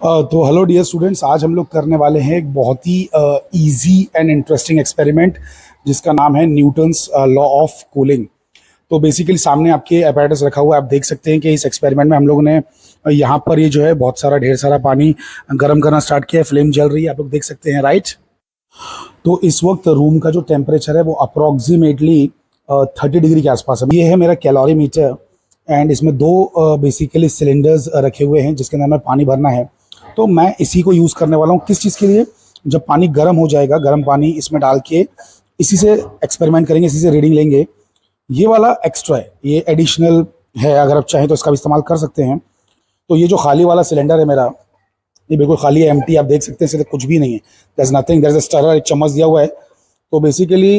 तो hello dear students, आज हम लोग करने वाले हैं एक बहुत ही इजी एंड इंटरेस्टिंग एक्सपेरिमेंट जिसका नाम है न्यूटन्स लॉ ऑफ कूलिंग। तो बेसिकली सामने आपके apparatus रखा हुआ है, आप देख सकते हैं कि इस एक्सपेरिमेंट में हम लोगों ने यहाँ पर ये जो है बहुत सारा ढेर सारा पानी गर्म करना स्टार्ट किया है। फ्लेम जल रही है, आप लोग देख सकते हैं, राइट। तो इस वक्त रूम का जो टेम्परेचर है वो अप्रोक्सीमेटली 30 डिग्री के आसपास है। ये है मेरा कैलोरी मीटर एंड इसमें दो बेसिकली सिलेंडर्स रखे हुए हैं जिसके अंदर हमें पानी भरना है। तो मैं इसी को यूज़ करने वाला हूँ। किस चीज़ के लिए? जब पानी गर्म हो जाएगा, गर्म पानी इसमें डाल के इसी से एक्सपेरिमेंट करेंगे, इसी से रीडिंग लेंगे। ये वाला एक्स्ट्रा है, ये एडिशनल है, अगर आप चाहें तो इसका भी इस्तेमाल कर सकते हैं। तो ये जो खाली वाला सिलेंडर है मेरा, ये बिल्कुल खाली है, एम्प्टी, आप देख सकते हैं, इससे कुछ भी नहीं है। There is nothing, there is a stirrer, एक चम्मच दिया हुआ है। तो बेसिकली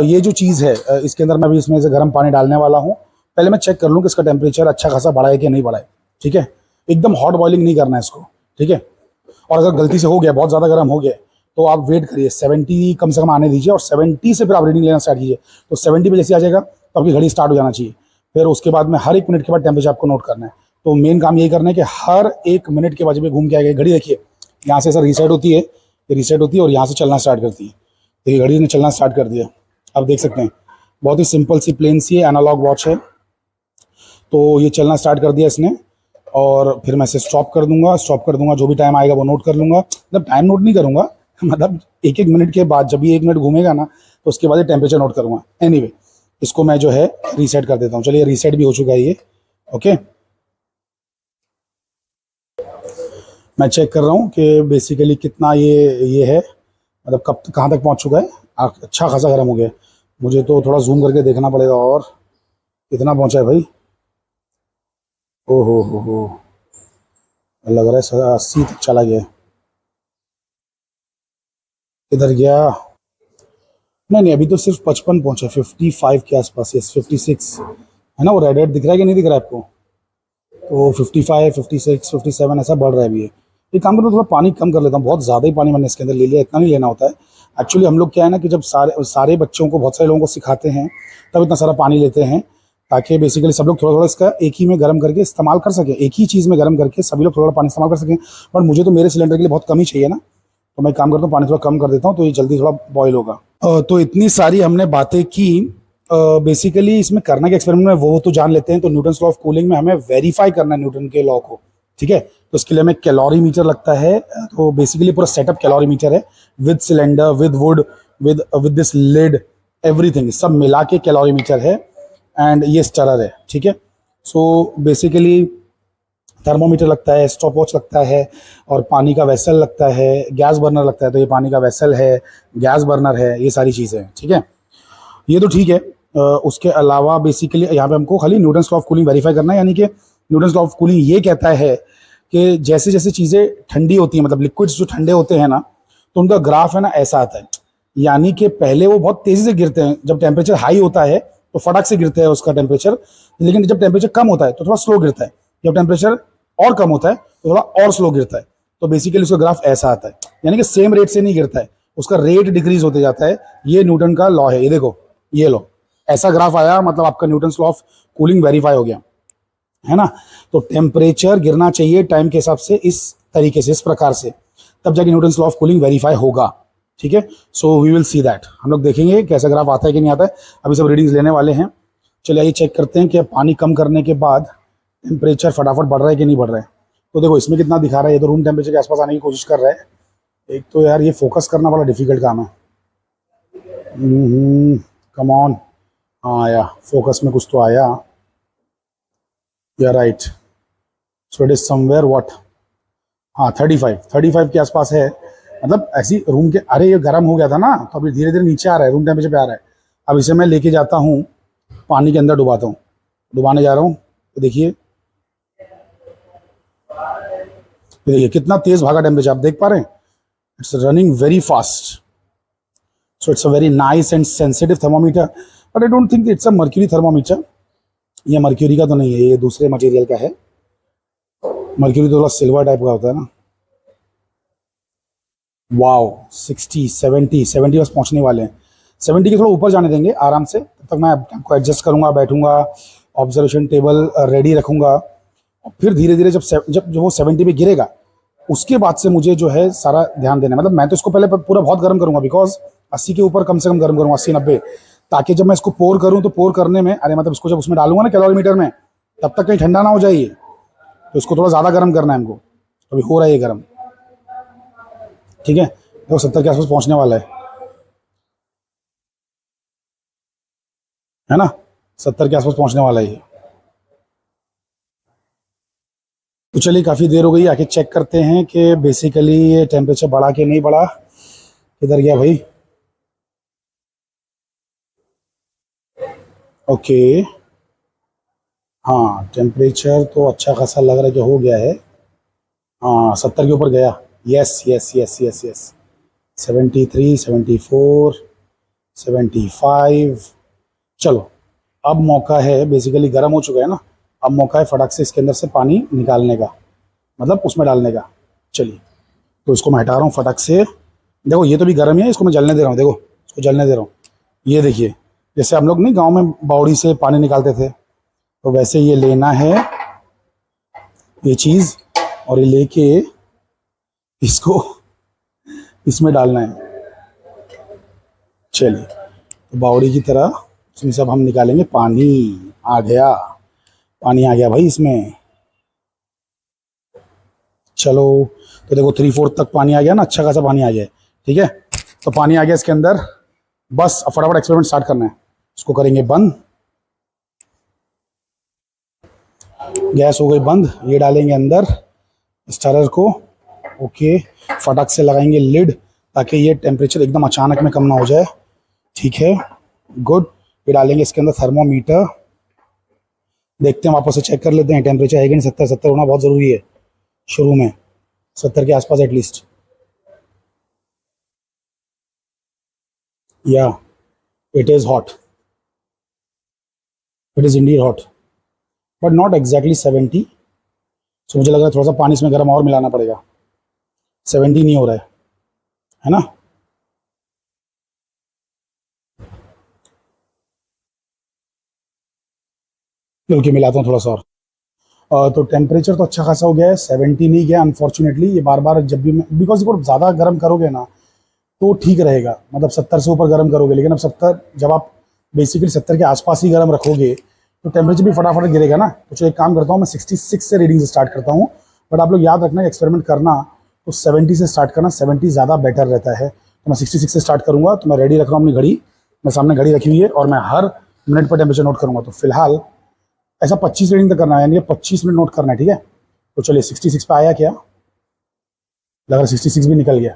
ये जो चीज़ है, इसके अंदर मैं भी इसमें से गर्म पानी डालने वाला हूँ। पहले मैं चेक कर लूँ कि इसका टेम्परेचर अच्छा खासा बढ़ा है कि नहीं बढ़ा है, ठीक है। एकदम हॉट बॉइलिंग नहीं करना है इसको, ठीक है। और अगर गलती से हो गया, बहुत ज़्यादा गर्म हो गया, तो आप वेट करिए, 70 कम से कम आने दीजिए और 70 से फिर आप रीडिंग लेना स्टार्ट कीजिए। तो 70 पे जैसे आ जाएगा तो आपकी घड़ी स्टार्ट हो जाना चाहिए। फिर उसके बाद में हर 1 मिनट के बाद टेम्परेचर आपको नोट करना है। तो मेन काम यही करना है कि हर 1 मिनट के बाद जब घूम के आएगा घड़ी, देखिए यहाँ से सर रीसेट होती है, ये रीसेट होती है और यहाँ से चलना स्टार्ट करती है। देखिए घड़ी ने चलना स्टार्ट कर दिया, आप देख सकते हैं। बहुत ही सिंपल सी प्लेन सी एनालॉग वॉच है। तो ये चलना स्टार्ट कर दिया इसने और फिर मैं इसे स्टॉप कर दूंगा। जो भी टाइम आएगा वो नोट कर लूँगा। मतलब टाइम नोट नहीं करूँगा, मतलब 1-1 मिनट के बाद, जब ये 1 मिनट घूमेगा ना, तो उसके बाद ये टेम्परेचर नोट करूँगा। एनीवे, इसको मैं जो है रीसेट कर देता हूँ। चलिए, रीसेट भी हो चुका है ये, ओके। मैं चेक कर रहा हूँ कि बेसिकली कितना ये है, मतलब कब कहाँ तक पहुँच चुका है। अच्छा खासा गर्म हो गया। मुझे तो थोड़ा जूम करके देखना पड़ेगा। और कितना पहुँचा है भाई? हो, लग रहा है 80 तक चला गया। इधर गया? नहीं, अभी तो सिर्फ 55 पहुंचा, 55 के आसपास, यस 56 है ना। वो रेड दिख रहा है कि नहीं दिख रहा है आपको? तो 55, 56, 57 ऐसा बढ़ रहा है अभी। एक काम करो, थोड़ा पानी कम कर लेता हूँ। बहुत ज़्यादा ही पानी मैंने इसके अंदर ले लिया, इतना नहीं लेना होता है। एक्चुअली हम लोग क्या है ना कि जब सारे बच्चों को, बहुत सारे लोगों को सिखाते हैं तब इतना सारा पानी लेते हैं, ताकि बेसिकली सब लोग थोड़ा थोड़ा इसका एक ही में गर्म करके इस्तेमाल कर सकें। एक ही चीज़ में गर्म करके सभी लोग थोड़ा पानी इस्तेमाल कर सकें। बट मुझे तो मेरे सिलेंडर के लिए बहुत कम ही चाहिए ना, तो मैं काम करता हूँ, पानी थोड़ा कम कर देता हूँ, तो ये जल्दी थोड़ा बॉयल होगा। तो इतनी सारी हमने बातें की। बेसिकली इसमें करना क्या एक्सपेरिमेंट में, वो तो जान लेते हैं। तो न्यूटन्स लॉ ऑफ कूलिंग में हमें वेरीफाई करना है न्यूटन के लॉ को, ठीक है। तो इसके लिए हमें कैलोरी मीटर लगता है। तो बेसिकली पूरा सेटअप कैलोरी मीटर है, with cylinder, with wood, with this lid, everything, सब मिला के कैलोरी मीटर है। एंड ये स्टरर है, ठीक है। सो बेसिकली थर्मोमीटर लगता है, स्टॉप वॉच लगता है, और पानी का वेसल लगता है, गैस बर्नर लगता है। तो ये पानी का वेसल है, गैस बर्नर है, ये सारी चीज़ें हैं, ठीक है। ये तो ठीक है। उसके अलावा बेसिकली यहाँ पे हमको खाली Newton's law of cooling verify करना है। यानी कि न्यूटन्स लॉ ऑफ कूलिंग ये कहता है कि जैसे जैसे चीज़ें ठंडी होती हैं, मतलब लिक्विड्स जो ठंडे होते हैं ना, तो उनका ग्राफ है ना ऐसा आता है। यानी कि पहले वो बहुत तेज़ी से गिरते हैं, जब टेम्परेचर हाई होता है तो फटाक से गिरता है उसका टेम्परेचर। लेकिन जब टेम्परेचर कम होता है तो थोड़ा स्लो गिरता है। जब टेम्परेचर और कम होता है तो थोड़ा और स्लो गिरता है। तो बेसिकली उसका ग्राफ ऐसा आता है, यानी कि सेम रेट से नहीं गिरता है, उसका रेट डिक्रीज होते जाता है। ये न्यूटन का लॉ है। ये देखो, ये लो, ऐसा ग्राफ आया, मतलब आपका Newton's law of cooling verify हो गया, है ना। तो टेम्परेचर गिरना चाहिए टाइम के हिसाब से, इस तरीके से, इस प्रकार से, तब जाके Newton's law of cooling verify होगा, ठीक है। So we will see that. हम लोग देखेंगे कैसा ग्राफ आता है कि नहीं आता है। अभी सब रीडिंग्स लेने वाले हैं। चलिए आइए चेक करते हैं कि पानी कम करने के बाद टेम्परेचर फटाफट बढ़ रहा है कि नहीं बढ़ रहा है। तो देखो इसमें कितना दिखा रहा है, ये तो रूम टेम्परेचर के आसपास आने की कोशिश कर रहा है। एक तो यार ये फोकस करना बड़ा डिफिकल्ट काम है। कम ऑन, हाँ आया, फोकस में कुछ तो आया। या right, so it is somewhere what, हाँ 35 के आसपास है। मतलब ऐसी रूम के, अरे ये गर्म हो गया था ना, तो अभी धीरे धीरे नीचे आ रहा है, रूम टेम्परेचर पे आ रहा है। अब इसे मैं लेके जाता हूँ, पानी के अंदर डुबाता हूँ, डुबाने जा रहा हूँ। तो देखिए कितना तेज भागा टेम्परेचर, आप देख पा रहे हैं। It's running very fast. So it's a very nice and sensitive thermometer, but I don't think it's a mercury thermometer. ये मर्क्यूरी का तो नहीं है, ये दूसरे मटेरियल का है। मर्क्यूरी तो थोड़ा सिल्वर टाइप का होता है ना। वाओ, 60, 70 बस पहुंचने वाले हैं। 70 के थोड़ा ऊपर जाने देंगे आराम से, तब तक मैं आपको एडजस्ट करूंगा, बैठूंगा, ऑब्जर्वेशन टेबल रेडी रखूंगा, और फिर धीरे धीरे जब वो 70 पे गिरेगा, उसके बाद से मुझे जो है सारा ध्यान देना है। मतलब मैं तो इसको पहले पूरा बहुत गर्म करूंगा, बिकॉज 80 के ऊपर कम से कम गर्म करूंगा, 80-90, ताकि जब मैं इसको पोर करूं तो पोर करने में, अरे मतलब इसको जब उसमें डालूंगा ना कैलोरीमीटर में, तब तक कहीं ठंडा ना हो जाए ये, तो इसको थोड़ा ज़्यादा गर्म करना है हमको। तो अभी हो रहा है ये गर्म, ठीक है। तो 70 के आसपास पहुंचने वाला है ना, 70 के आसपास पहुंचने वाला है ये। तो चलिए काफ़ी देर हो गई, आके चेक करते हैं कि बेसिकली ये टेम्परेचर बढ़ा कि नहीं बढ़ा। किधर गया भाई? ओके, हाँ टेम्परेचर तो अच्छा खासा लग रहा है कि हो गया है। हाँ 70 के ऊपर गया। Yes yes yes yes yes, 73, 74, 75। चलो अब मौका है, बेसिकली गर्म हो चुका है ना, अब मौका है फटाक से इसके अंदर से पानी निकालने का, मतलब उसमें डालने का। चलिए, तो इसको मैं हटा रहा हूँ फटाक से। देखो ये तो भी गर्म ही है, इसको मैं जलने दे रहा हूँ, देखो इसको जलने दे रहा हूँ। ये देखिए, जैसे हम लोग नहीं गांव में बावड़ी से पानी निकालते थे, तो वैसे ये लेना है ये चीज़, और ये लेके इसको इसमें डालना है। चलिए, तो बावड़ी की तरह इसमें सब हम निकालेंगे। पानी आ गया, पानी आ गया भाई इसमें। चलो, तो देखो 3/4 तक पानी आ गया ना, अच्छा खासा पानी आ गया है, ठीक है। तो पानी आ गया इसके अंदर, बस अब फटाफट एक्सपेरिमेंट स्टार्ट करना है। इसको करेंगे बंद, गैस हो गई बंद, ये डालेंगे अंदर स्टारर को। ओके, फटाक से लगाएंगे लिड, ताकि ये टेम्परेचर एकदम अचानक में कम ना हो जाए, ठीक है। गुड, ये डालेंगे इसके अंदर थर्मोमीटर, देखते हैं वापस से चेक कर लेते हैं टेम्परेचर है कि नहीं। 70 70 होना बहुत ज़रूरी है शुरू में, 70 के आसपास एटलीस्ट। या it is hot, it is Indeed hot, but not exactly 70। सो मुझे लग रहा है थोड़ा सा पानी इसमें गर्म और मिलाना पड़ेगा, 70 नहीं हो रहा है ना। मिल के मिलाता हूँ थोड़ा सा और। तो टेम्परेचर तो अच्छा खासा हो गया है, 70 नहीं गया अनफॉर्चुनेटली। ये बार बार जब भी मैं, बिकॉज इसको ज़्यादा गर्म करोगे ना तो ठीक रहेगा, मतलब 70 से ऊपर गर्म करोगे, लेकिन अब 70, जब आप बेसिकली 70 के आसपास ही गर्म रखोगे तो टेम्परेचर भी फटाफट गिरेगा ना। तो चलो एक काम करता हूँ, मैं 66 से रीडिंग स्टार्ट करता हूँ। बट आप लोग याद रखना, एक्सपेरिमेंट करना तो 70 से स्टार्ट करना, 70 ज़्यादा बेटर रहता है। तो मैं 66 से स्टार्ट करूँगा। तो मैं रेडी रख रहा हूँ अपनी घड़ी, मैं सामने घड़ी रखी हुई है, और मैं हर मिनट पर टेम्परेचर नोट करूँगा। तो फिलहाल ऐसा 25 रीडिंग तक करना है, यानी 25 मिनट नोट करना है, ठीक है। तो चलिए 66 पे आया क्या, लग रहा 66 भी निकल गया,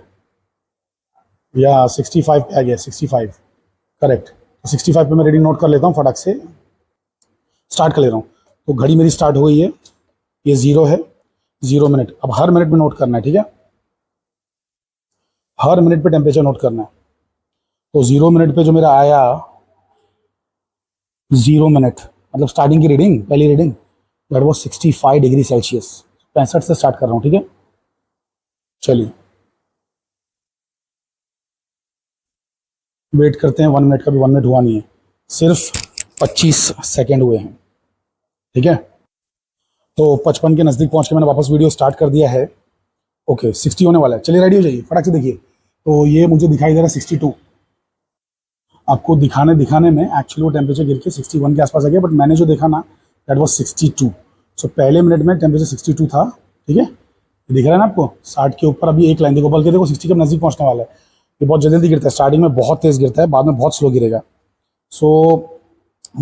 या 65 पे आ गया, 65 करेक्ट। तो 65 पे मैं रीडिंग नोट कर लेता हूँ, फटाक से स्टार्ट कर ले रहा हूँ। तो घड़ी मेरी स्टार्ट हो गई है, ये 0 है, 0 मिनट। अब हर मिनट में नोट करना है, ठीक है, हर मिनट पे टेम्परेचर नोट करना है। तो 0 मिनट पे जो मेरा आया, 0 मिनट मतलब स्टार्टिंग की रीडिंग, पहली reading, that was 65 degree Celsius. 65 से स्टार्ट कर रहा हूँ, ठीक है। चलिए वेट करते हैं, 1 मिनट का भी 1 मिनट हुआ नहीं है, सिर्फ 25 सेकेंड हुए हैं, ठीक है। तो 55 के नज़दीक पहुंच के मैंने वापस वीडियो स्टार्ट कर दिया है। ओके 60 होने वाला है, चलिए रेडी हो जाइए फटाक से। देखिए तो ये मुझे दिखाई दे रहा है 62, आपको दिखाने दिखाने में एक्चुअली वो टेम्परेचर गिर के 61 के आसपास आ गया, बट मैंने जो देखा ना दैट वाज 62। सो पहले मिनट में टेम्परेचर 62 था, ठीक है। ये दिख रहा है ना आपको 60 के ऊपर, अभी एक लाइन देखो, बल्कि देखो 60 के नज़दीक पहुंचने वाला है। ये बहुत जल्दी गिरता है, स्टार्टिंग में बहुत तेज़ गिरता है, बाद में बहुत स्लो गिरेगा। सो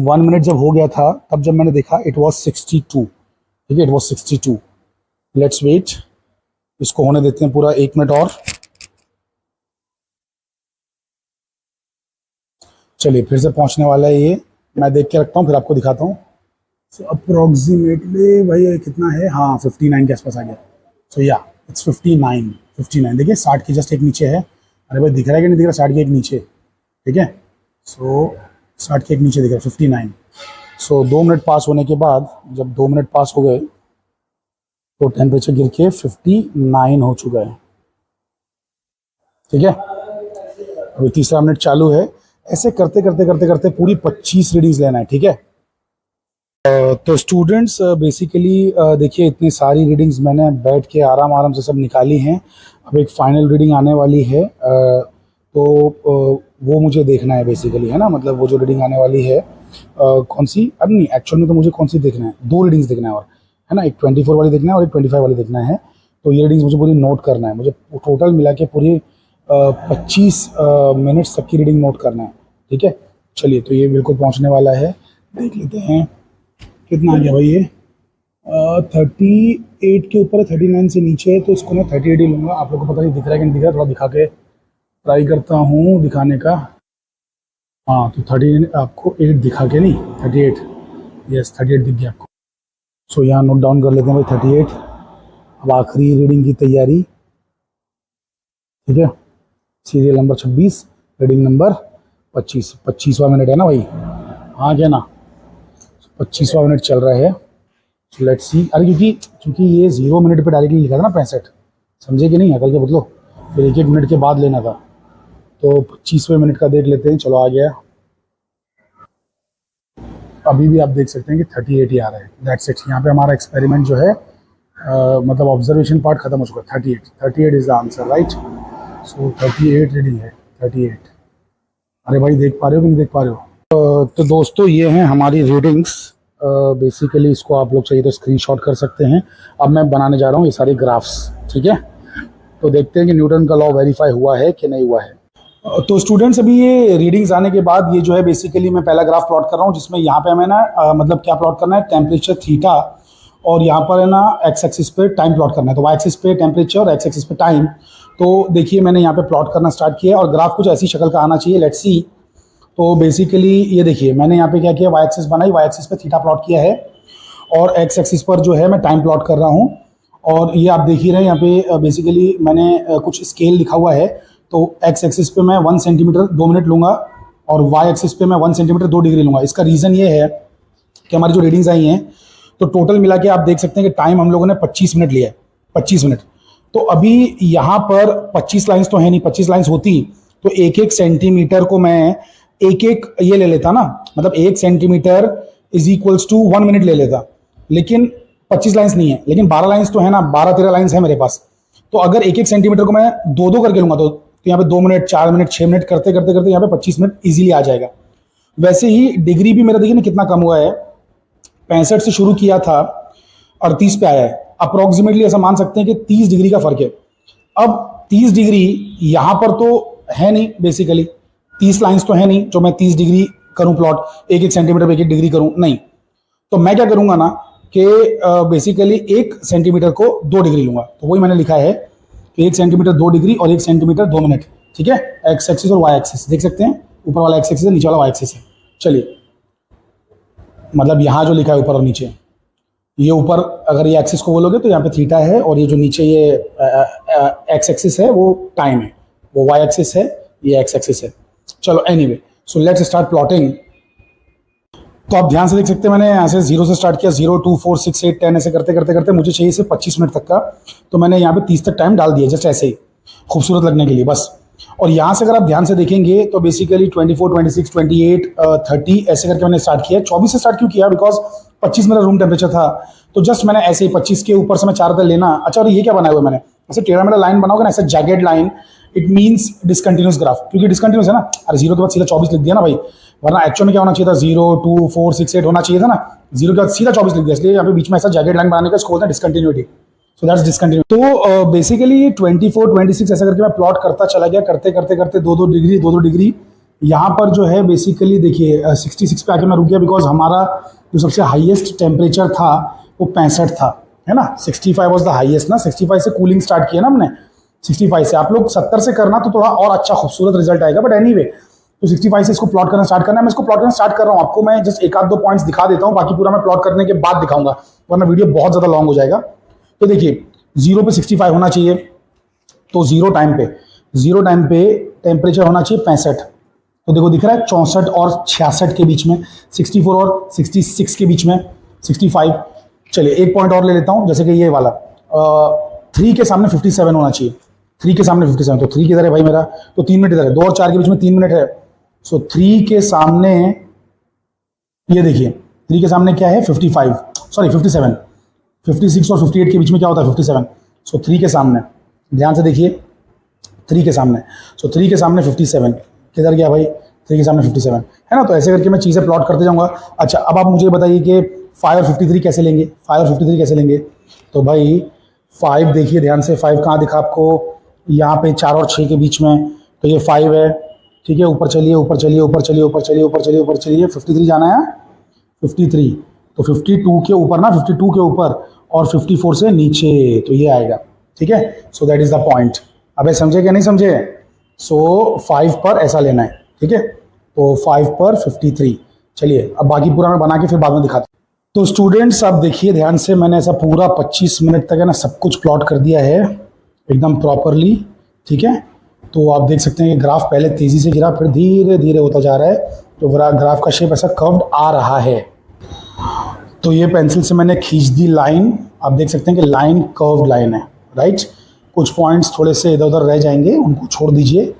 1 मिनट जब हो गया था, तब जब मैंने देखा इट वॉज 62, ठीक है, इट वॉज 62। लेट्स वेट, इसको होने देते हैं पूरा 1 मिनट और। चलिए फिर से पहुंचने वाला है ये, मैं देख के रखता हूँ फिर आपको दिखाता हूँ। सो अप्रोक्सीमेटली भाई ये कितना है, हाँ 59 के आसपास आ गया। सो या इट्स 59, 59 देखिए 60 के जस्ट एक नीचे है। अरे भाई दिख रहा है कि नहीं दिख रहा, 60 के एक नीचे, ठीक है। सो 60 के एक नीचे दिख रहा है 59। सो 2 मिनट पास होने के बाद, जब 2 मिनट पास हो गए तो टेम्परेचर गिर के 59 हो चुका है, ठीक है। अभी तीसरा मिनट चालू है। ऐसे करते करते करते करते पूरी 25 रीडिंग्स लेना है, ठीक है। तो स्टूडेंट्स बेसिकली देखिए इतनी सारी रीडिंग्स मैंने बैठ के आराम आराम से सब निकाली हैं। अब एक फाइनल रीडिंग आने वाली है, तो वो मुझे देखना है बेसिकली, है ना। मतलब वो जो रीडिंग आने वाली है कौन सी, अब नहीं एक्चुअल में तो मुझे कौन सी देखना है, 2 रीडिंग्स देखना है और, है ना। एक 24 वाली देखना है और एक 25 वाली देखना है। तो ये रीडिंग्स मुझे पूरी नोट करना है, मुझे टोटल मिला के पूरी 25 मिनट्स तक की रीडिंग नोट करना है, ठीक है। चलिए, तो ये बिल्कुल पहुँचने वाला है, देख लेते हैं कितना आ गया भाई। ये 38 के ऊपर है, 39 से नीचे है, तो इसको मैं 38 ही लूँगा। आप लोग को पता नहीं दिख रहा है कि नहीं दिख रहा है, थोड़ा दिखा के ट्राई करता हूँ दिखाने का। हाँ, तो 30 आपको 8 दिखा के, नहीं 38, यस 38 दिख गया आपको। सो यहाँ नोट डाउन कर लेते हैं भाई 38। अब आखिरी रीडिंग की तैयारी, ठीक है। सीरियल नंबर 26, रीडिंग नंबर 25, 25वां मिनट है ना भाई, हाँ क्या ना, 25वां मिनट चल रहा है। So let's see. अरे क्योंकि ये 0 मिनट पे डायरेक्टली लिखा था ना 65, समझे कि नहीं, अकल के बदलो, फिर 1-1 मिनट के बाद लेना था। तो 25वें मिनट का देख लेते हैं। चलो आ गया, अभी भी आप देख सकते हैं कि 38 ही आ रहा है, दैट्स इट। यहाँ पे हमारा एक्सपेरिमेंट जो है मतलब ऑब्जर्वेशन पार्ट खत्म हो चुका है। 38 is the answer, right. So 38 reading है, 38। अरे भाई देख पा रहे हो कि नहीं देख पा रहे हो। तो दोस्तों ये हैं हमारी रीडिंग्स। बेसिकली इसको आप लोग चाहिए तो स्क्रीनशॉट कर सकते हैं। अब मैं बनाने जा रहा हूँ ये सारे ग्राफ्स, ठीक है। तो देखते हैं कि न्यूटन का लॉ वेरीफाई हुआ है कि नहीं हुआ है। तो स्टूडेंट्स अभी ये रीडिंग्स आने के बाद ये जो है बेसिकली मैं पहला ग्राफ प्लॉट कर रहा हूँ, जिसमें यहाँ पे हमें ना मतलब क्या प्लॉट करना है, टेम्परेचर थीटा, और यहाँ पर है ना एक्स एक्सिस पे टाइम प्लॉट करना है। तो वाई एक्सिस पे टेम्परेचर और एक्स एक्सिस पे टाइम। तो देखिए मैंने यहाँ पे प्लॉट करना स्टार्ट किया और ग्राफ कुछ ऐसी शक्ल का आना चाहिए, लेट्स सी। तो बेसिकली ये देखिए मैंने यहाँ पे क्या किया, वाई एक्सिस बनाई, वाई एक्सिस पे थीटा प्लॉट किया है, और एक्स एक्सिस पर जो है मैं टाइम प्लॉट कर रहा हूँ। और ये आप देख ही रहे हैं यहाँ पे बेसिकली मैंने कुछ स्केल लिखा हुआ है। तो एक्स एक्सिस पे मैं 1 सेंटीमीटर 2 मिनट लूँगा, और वाई एक्सिस पे मैं 1 सेंटीमीटर 2 डिग्री लूँगा। इसका रीज़न ये है कि हमारी जो रीडिंग्स आई हैं, तो टोटल मिला के आप देख सकते हैं कि टाइम हम लोगों ने 25 मिनट लिया है, 25 मिनट। तो अभी यहाँ पर 25 लाइन्स तो है नहीं, 25 लाइन्स होती तो 1-1 सेंटीमीटर को मैं 1-1 ये ले लेता ना, मतलब 1 centimetre is equals to 1 minute ले लेता। लेकिन 25 लाइन्स नहीं है, लेकिन 12 लाइन्स तो है ना, 12-13 लाइन्स है मेरे पास। तो अगर 1-1 सेंटीमीटर को मैं 2-2 करके लूँगा तो यहाँ पे 2 मिनट 4 मिनट 6 मिनट करते करते करते यहाँ पे 25 मिनट इजीली आ जाएगा। वैसे ही डिग्री भी मेरा देखिए ना कितना कम हुआ है, 65 से शुरू किया था 38 पे आया है। अप्रोक्सीमेटली ऐसा मान सकते हैं कि 30 डिग्री का फर्क है। अब 30 डिग्री यहाँ पर तो है नहीं, बेसिकली 30 लाइन्स तो है नहीं जो मैं 30 डिग्री करूँ प्लॉट, 1-1 सेंटीमीटर पे 1-1 डिग्री करूँ, नहीं। तो मैं क्या करूँगा ना कि बेसिकली 1 सेंटीमीटर को 2 डिग्री लूँगा। तो वही मैंने लिखा है कि 1 सेंटीमीटर 2 डिग्री और 1 सेंटीमीटर 2 मिनट, ठीक है। एक्स एक्सिस और वाई एक्सिस देख सकते हैं, ऊपर वाला एक्स एक्सिस है, नीचे वाला वाई एक्सिस है। चलिए, मतलब यहाँ जो लिखा है ऊपर और नीचे, ये ऊपर अगर ये एक्सिस को बोलोगे तो यहाँ पे थीटा है, और ये जो नीचे ये एक्स एक्सिस है वो टाइम है, वो वाई एक्सिस है, ये एक्स एक्सिस है। चलो anyway, so let's start plotting. तो आप ध्यान से देख सकते हैं मैंने यहाँ से 0 से स्टार्ट किया, 0 2 4 6 8 10 ऐसे करते करते करते मुझे चाहिए सिर्फ 25 मिनट तक का। तो मैंने यहाँ पे 30 तक टाइम डाल दिया, जस्ट ऐसे ही खूबसूरत लगने के लिए बस। और यहाँ से अगर आप ध्यान से देखेंगे तो बेसिकली 24 26 28 30 ऐसे करके मैंने स्टार्ट किया। 24 से स्टार्ट क्यों किया, बिकॉज 25 मेरा रूम टेम्परेचर था, तो जस्ट मैंने ऐसे ही 25 के ऊपर से मैं 4 तक लेना। अच्छा, और ये क्या बनाया हुआ मैंने, ऐसे टेढ़ा मेढ़ा लाइन बनाओगे ना, ऐसे jagged line, it means discontinuous graph, क्योंकि डिसकंटिन्यूस है ना। अरे 0 के बाद सीधा 24 लिख दिया ना भाई, वरना एक्चुअल में क्या होना चाहिए था, 0 2 4 6 8 होना चाहिए था ना, 0 के बाद सीधा 24 लिख दिया, इसलिए यहाँ पे बीच में ऐसा जैगेड लाइन बनाने का इसको बोलते हैं डिसकंटिन्यूटी। So that's discontinue. तो बेसिकली 24 26 ऐसा करके मैं प्लॉट करता चला गया, करते करते करते 2-2 डिग्री 2-2 डिग्री। यहाँ पर जो है बेसिकली देखिए 66 पे आके मैं रुक गया, बिकॉज हमारा जो सबसे हाईएस्ट टेम्परेचर था वो 65 था, है ना। 65 वॉज द हाईएस्ट ना, 65 से कूलिंग स्टार्ट किया ना हमने, 65 से। आप लोग 70 से करना तो थोड़ा और अच्छा खूबसूरत रिजल्ट आएगा, बट एनीवे तो 65 से इसको प्लॉट करना स्टार्ट करना है। मैं इसको प्लॉट करना स्टार्ट कर रहा हूँ, आपको मैं जस्ट 1-2 पॉइंट्स दिखा देता हूँ, बाकी पूरा मैं प्लॉट करने के बाद दिखाऊंगा, वरना वीडियो बहुत ज़्यादा लॉन्ग हो जाएगा। तो देखिए 0 पे 65 होना चाहिए, तो 0 टाइम पे टेम्परेचर होना चाहिए 65। तो देखो दिख रहा है 64 और 66 के बीच में, 64 और 66 के बीच में 65। चलिए एक पॉइंट और ले लेता हूँ, जैसे कि ये वाला 3 के सामने 57 होना चाहिए, 3 के सामने 57। तो 3 किधर है भाई मेरा, तो 3 मिनट इधर है, 2 और 4 के बीच में 3 मिनट है। सो 3 के सामने ये देखिए 3 के सामने क्या है 55, सॉरी 57, 56 और 58 के बीच में क्या होता है 57। सो 3 के सामने, ध्यान से देखिए 3 के सामने, सो 3 के सामने 57, किधर गया भाई 3 के सामने 57, है ना। तो ऐसे करके मैं चीज़ें प्लॉट करते जाऊँगा। अच्छा, अब आप मुझे बताइए कि 5 और 53 कैसे लेंगे, 5 और 53 कैसे लेंगे। तो भाई 5 देखिए ध्यान से, 5 कहाँ दिखा आपको, यहाँ पे 4 और 6 के बीच में, तो ये 5 है, ठीक है। ऊपर चलिए ऊपर चलिए ऊपर चलिए ऊपर चलिए ऊपर चलिए ऊपर चलिए, 53 जाना है, 53, तो 52 के ऊपर ना, 52 के ऊपर और 54 से नीचे, तो ये आएगा, ठीक है। So that is the point. अबे समझे क्या नहीं समझे। सो 5 पर ऐसा लेना है, ठीक है। तो 5 पर 53। चलिए अब बाकी पूरा मैं बना के फिर बाद में दिखाता हूँ। तो स्टूडेंट्स आप देखिए ध्यान से, मैंने ऐसा पूरा 25 मिनट तक है ना सब कुछ प्लॉट कर दिया है एकदम प्रॉपरली, ठीक है। तो आप देख सकते हैं कि ग्राफ पहले तेज़ी से गिरा, फिर धीरे धीरे होता जा रहा है, तो ग्राफ का शेप ऐसा कर्व्ड आ रहा है। तो ये पेंसिल से मैंने खींच दी लाइन, आप देख सकते हैं कि लाइन कर्व्ड लाइन है, राइट। कुछ पॉइंट्स थोड़े से इधर उधर रह जाएंगे, उनको छोड़ दीजिए,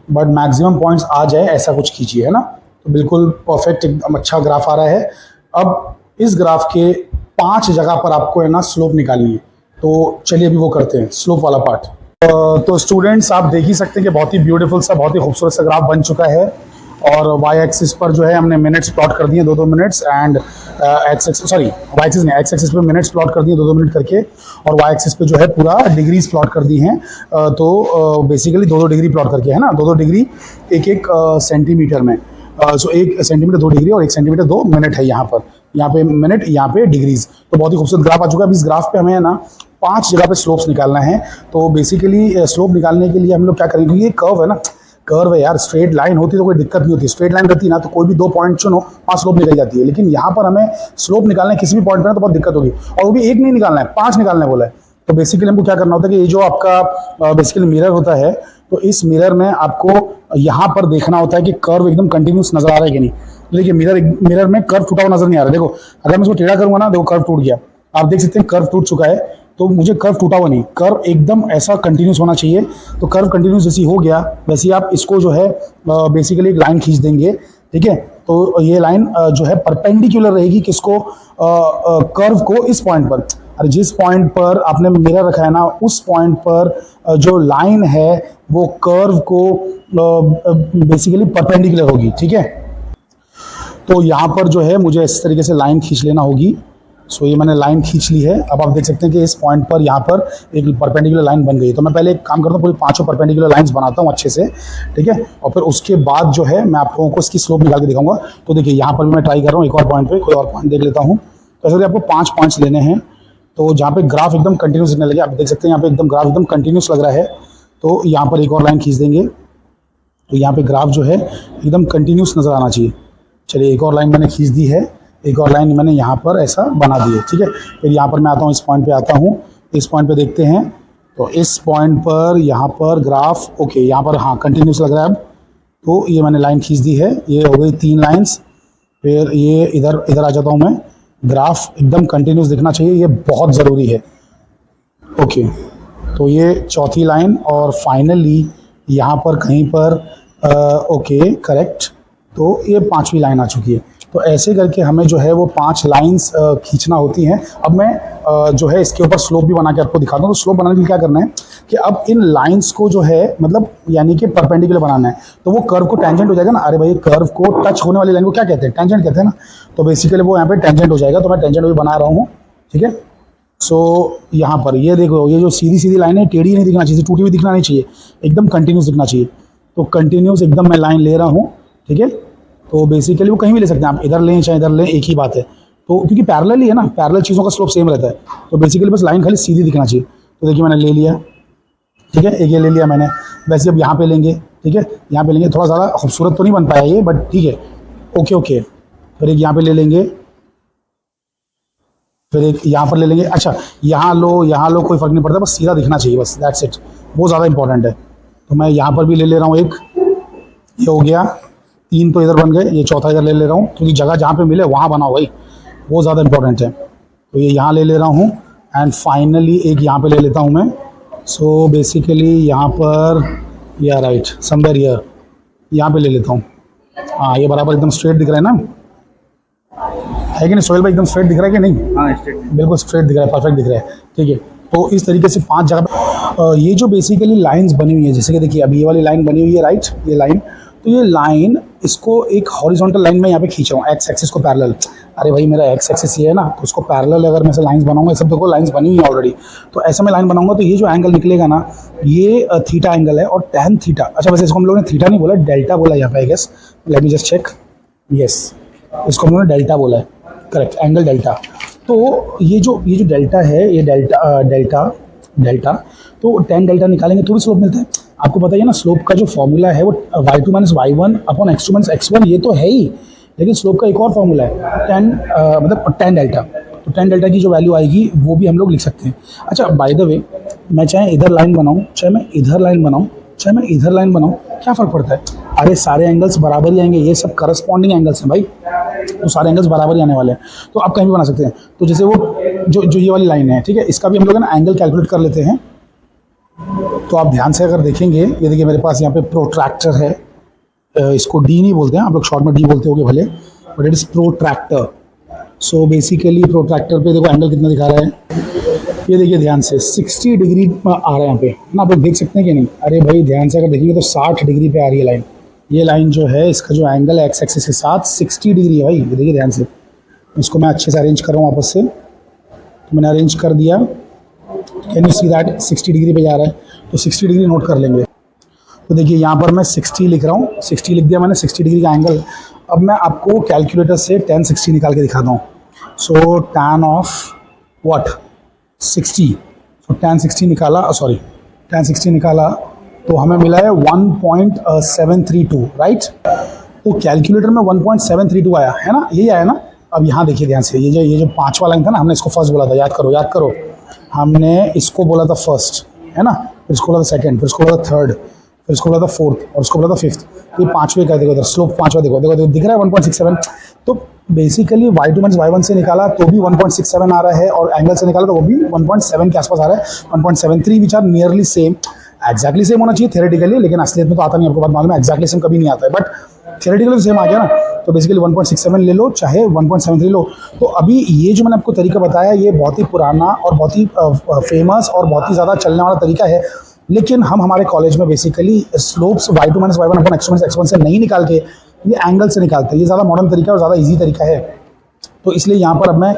बट मैक्सिमम पॉइंट्स आ जाए ऐसा कुछ कीजिए, है ना। तो बिल्कुल परफेक्ट एकदम अच्छा ग्राफ आ रहा है। अब इस ग्राफ के 5 जगह पर आपको है ना स्लोप निकालनी है, तो चलिए अभी वो करते हैं स्लोप वाला पार्ट। तो स्टूडेंट्स आप देख ही सकते हैं कि बहुत ही ब्यूटीफुल सा, बहुत ही खूबसूरत सा ग्राफ बन चुका है। और वाई एक्सिस पर जो है हमने मिनट्स प्लॉट कर दिए 2-2 minutes, and X axis, sorry Y axis नहीं, एक्स एक्सिस पे मिनट्स प्लॉट कर दिए 2-2 मिनट करके, और वाई एक्सिस पे जो है पूरा डिग्रीज प्लॉट कर दी हैं। तो बेसिकली 2-2 डिग्री प्लॉट करके, है ना, 2-2 डिग्री एक सेंटीमीटर में। सो 1 सेंटीमीटर 2 डिग्री और 1 सेंटीमीटर 2 मिनट है यहाँ पर, यहाँ पे मिनट, यहाँ पे डिग्रीज। तो बहुत ही खूबसूरत ग्राफ आ चुका है। अब इस ग्राफ पे हमें है ना 5 जगह पे स्लोप्स निकालना है। तो बेसिकली स्लोप निकालने के लिए हम लोग क्या करेंगे, क्योंकि ये कर्व है ना, कर्व है यार, स्ट्रेट लाइन होती तो कोई दिक्कत नहीं होती, स्ट्रेट लाइन रहती ना तो कोई भी 2 पॉइंट चुनो 5 स्लोप निकल जाती है। लेकिन यहाँ पर हमें स्लोप निकालना है किसी भी पॉइंट पर तो बहुत दिक्कत होगी, और वो भी एक नहीं निकालना है, 5 निकालना है बोला है। तो बेसिकली हमको क्या करना होता है कि ये जो आपका बेसिकली मिरर होता है, तो इस मिरर में आपको यहाँ पर देखना होता है कि कर्व एकदम कंटिन्यूस नजर आ रहा है कि नहीं। देखिए मिरर में कर्व टूटा हुआ नजर नहीं आ रहा। देखो अगर मैं इसको टेढ़ा करूंगा ना, देखो कर्व टूट गया, आप देख सकते हैं कर्व टूट चुका है। तो मुझे कर्व टूटा हुआ नहीं, कर्व एकदम ऐसा कंटिन्यूस होना चाहिए। तो कर्व कंटिन्यूस जैसी हो गया, वैसे आप इसको जो है बेसिकली एक लाइन खींच देंगे, ठीक है। तो ये लाइन जो है परपेंडिकुलर रहेगी किसको, कर्व को, इस पॉइंट पर। और जिस पॉइंट पर आपने मिरर रखा है ना, उस पॉइंट पर जो लाइन है वो कर्व को बेसिकली परपेंडिकुलर होगी, ठीक है। तो यहाँ पर जो है मुझे इस तरीके से लाइन खींच लेना होगी। सो ये मैंने लाइन खींच ली है। अब आप देख सकते हैं कि इस पॉइंट पर यहाँ पर एक परपेंडिकुलर लाइन बन गई। तो मैं पहले एक काम करता हूँ, पूरी 5 परपेंडिकुलर लाइंस बनाता हूँ अच्छे से, ठीक है। और फिर उसके बाद जो है मैं आप लोगों को इसकी स्लोप निकाल के दिखाऊंगा। तो देखिए यहाँ पर मैं ट्राई कर रहा हूँ, एक और पॉइंट पे कोई और पॉइंट देख लेता हूँ। तो ऐसे आपको 5 पॉइंट्स लेने हैं, तो जहाँ पे ग्राफ एकदम कंटिन्यूस दिखने लगे, आप देख सकते हैं यहाँ पे एकदम ग्राफ एकदम कंटिन्यूस लग रहा है। तो यहाँ पर एक और लाइन खींच देंगे, तो यहाँ पे ग्राफ जो है एकदम कंटिन्यूस नजर आना चाहिए। चलिए एक और लाइन मैंने खींच दी है, एक और लाइन मैंने यहाँ पर ऐसा बना दी है, ठीक है। फिर यहाँ पर मैं आता हूँ, इस पॉइंट पे आता हूँ, इस पॉइंट पे देखते हैं। तो इस पॉइंट पर यहाँ पर ग्राफ ओके, यहाँ पर हाँ कंटिन्यूस लग रहा है अब। तो ये मैंने लाइन खींच दी है, ये हो गई 3 लाइन्स। फिर ये इधर इधर आ जाता हूँ मैं, ग्राफ एकदम कंटिन्यूस दिखना चाहिए, ये बहुत ज़रूरी है। ओके, तो ये चौथी लाइन, और फाइनली यहाँ पर कहीं पर ओके करेक्ट, तो ये 5वीं लाइन आ चुकी है। तो ऐसे करके हमें जो है वो 5 लाइंस खींचना होती हैं। अब मैं जो है इसके ऊपर स्लोप भी बना के आपको दिखाता हूँ। तो स्लोप बनाने के लिए क्या करना है कि अब इन लाइंस को जो है मतलब यानी कि परपेंडिकुलर बनाना है। तो वो कर्व को टेंजेंट हो जाएगा ना, अरे भाई कर्व को टच होने वाली लाइन को क्या कहते हैं, टेंजेंट कहते हैं ना। तो बेसिकली वो यहाँ पे टेंजेंट हो जाएगा। तो मैं टेंजेंट भी बना रहा हूँ, ठीक है। सो यहाँ पर ये देखो, ये जो सीधी सीधी लाइन है टेढ़ी नहीं दिखना चाहिए, टूटी हुई दिखना नहीं चाहिए, एकदम कंटिन्यूस दिखना चाहिए। तो कंटिन्यूस एकदम मैं लाइन ले रहा हूँ, ठीक है। तो बेसिकली वो कहीं भी ले सकते हैं आप, इधर लें चाहे इधर लें, एक ही बात है। तो क्योंकि पैरेलल ही है ना, पैरेलल चीज़ों का स्लोप सेम रहता है। तो बेसिकली बस लाइन खाली सीधी दिखना चाहिए। तो देखिए मैंने ले लिया, ठीक है, एक ये ले लिया मैंने। वैसे अब यहाँ पे लेंगे, ठीक है, यहाँ पे लेंगे। थोड़ा ज़्यादा खूबसूरत तो नहीं बन पाया ये, बट ठीक है, ओके ओके। फिर एक यहाँ पे ले लेंगे, फिर एक यहाँ पर ले लेंगे। अच्छा यहाँ लो, कोई फ़र्क नहीं पड़ता, बस सीधा दिखना चाहिए, बस दैट्स इट, वो ज़्यादा इंपॉर्टेंट है। तो मैं यहाँ पर भी ले रहा हूँ एक, ये हो गया 3 तो इधर बन गए, ये चौथा इधर ले रहा हूँ, क्योंकि जगह जहाँ पे मिले वहाँ बनाओ भाई, वो ज़्यादा इंपॉर्टेंट है। तो ये यहाँ ले रहा हूँ, एंड फाइनली एक यहाँ पे ले लेता हूँ मैं। सो बेसिकली यहाँ पर या राइट समवेयर हियर, यहाँ पे ले लेता हूँ। हाँ ये बराबर एकदम स्ट्रेट दिख रहा है ना, है कि नहीं सोहेल भाई? एकदम स्ट्रेट दिख रहा है कि नहीं? हाँ स्ट्रेट बिल्कुल स्ट्रेट दिख रहा है, परफेक्ट दिख रहा है। ठीक है, तो इस तरीके से 5 जगह पे ये जो बेसिकली लाइंस बनी हुई है, जैसे कि देखिए अभी ये वाली लाइन बनी हुई है राइट, ये लाइन, तो ये लाइन इसको एक हॉरिजॉन्टल लाइन में यहाँ पे खींच रहा हूँ, एक्स एक्सिस को पैरेलल। अरे भाई मेरा एक्स एक्सिस ये है ना, तो उसको पैरेलल अगर मैं से लाइंस बनाऊंगा, सब देखो लाइंस बनी हुई है ऑलरेडी, तो ऐसे में लाइन बनाऊंगा तो ये जो एंगल निकलेगा ना, ये थीटा एंगल है और टैन थीटा, अच्छा वैसे इसको हम लोगों ने थीटा नहीं बोला, डेल्टा बोला यहाँ पे I guess, let me just check, yes इसको हम लोगों ने डेल्टा बोला है, करेक्ट, एंगल डेल्टा। तो ये जो डेल्टा है, ये डेल्टा तो टेन डेल्टा निकालेंगे थोड़ी स्लोप मिलता है। आपको पता ही है ना, स्लोप का जो फॉर्मूला है वो y2 minus y1 upon x2 minus x1, ये तो है ही, लेकिन स्लोप का एक और फॉर्मूला है मतलब टेन डेल्टा। तो टेन डेल्टा की जो वैल्यू आएगी वो भी हम लोग लिख सकते हैं। अच्छा बाय द वे, मैं चाहे इधर लाइन बनाऊँ, चाहे मैं इधर लाइन बनाऊँ, चाहे मैं इधर लाइन बनाऊँ, क्या फ़र्क पड़ता है? अरे सारे एंगल्स बराबर ही आएंगे, ये सब करस्पॉन्डिंग एंगल्स हैं भाई, तो सारे एंगल्स बराबर ही आने वाले हैं, तो आप कहीं भी बना सकते हैं। तो जैसे वो जो ये वाली लाइन है, ठीक है, इसका भी हम लोग ना एंगल कैलकुलेट कर लेते हैं। तो आप ध्यान से अगर देखेंगे, ये देखिए मेरे पास यहाँ पे प्रोट्रैक्टर है, इसको डी नहीं बोलते हैं आप लोग, शॉर्ट में डी बोलते होंगे भले, but it is protractor. So basically protractor पे देखो एंगल कितना दिखा रहा है, ये देखिए ध्यान से 60 डिग्री आ रहा है यहाँ पे ना, आप लोग देख सकते हैं कि नहीं? अरे भाई ध्यान से अगर देखेंगे तो 60 डिग्री पे आ रही है लाइन, ये लाइन जो है इसका जो एंगल है एक्स एक्सिस के साथ 60 डिग्री है भाई, ये देखिए ध्यान से। इसको मैं अच्छे से अरेंज कर रहा हूँ वापस से, तो मैंने अरेंज कर दिया, can you see that 60 degree पे जा रहा है, तो 60 डिग्री नोट कर लेंगे। तो देखिए यहाँ पर मैं 60 लिख रहा हूँ, 60 लिख दिया मैंने, 60 डिग्री का एंगल। अब मैं आपको कैलकुलेटर से tan 60 निकाल के दिखाता हूँ। सो tan ऑफ व्हाट 60, तो tan 60 निकाला, सॉरी tan 60 निकाला तो हमें मिला है 1.732 राइट। तो कैलकुलेटर में 1.732 आया है ना, यही आया ना। अब यहाँ देखिए ध्यान से, ये जो पांचवा लाइन था ना, हमने इसको फर्स्ट बोला था, याद करो, हमने इसको बोला था फर्स्ट, है ना, फिर इसको बोला था सेकंड, फिर इसको बोला था थर्ड, फिर इसको बोला था फोर्थ और इसको बोला था फिफ्थ। तो ये पाँचवें का देखो, स्लोप पाँचवा देखो दिख रहा है 1.67। तो बेसिकली y2 माइनस y1 से निकाला तो भी 1.67 आ रहा है, और एंगल से निकाला तो वो भी 1.7 के आसपास आ रहा है, 1.73, which are nearly same. Exactly same होना चाहिए थियोरेटिकली, लेकिन असलियत में तो आता नहीं, आपको बात मालूम है, एग्जैक्टली सेम कभी नहीं आता है, बट थियोरेटिकली तो सेम आ गया ना। तो बेसिकली 1.67 ले लो चाहे 1.73 लो। तो अभी ये जो मैंने आपको तरीका बताया, ये बहुत ही पुराना और बहुत ही फेमस और बहुत ही ज़्यादा चलने वाला तरीका है, लेकिन हम हमारे कॉलेज में basically slopes y2 minus y1 upon x2 minus x1 से नहीं निकाल के ये एंगल से निकालते हैं। ये ज़्यादा मॉडर्न तरीका और ज़्यादा इजी तरीका है, तो इसलिए यहाँ पर अब मैं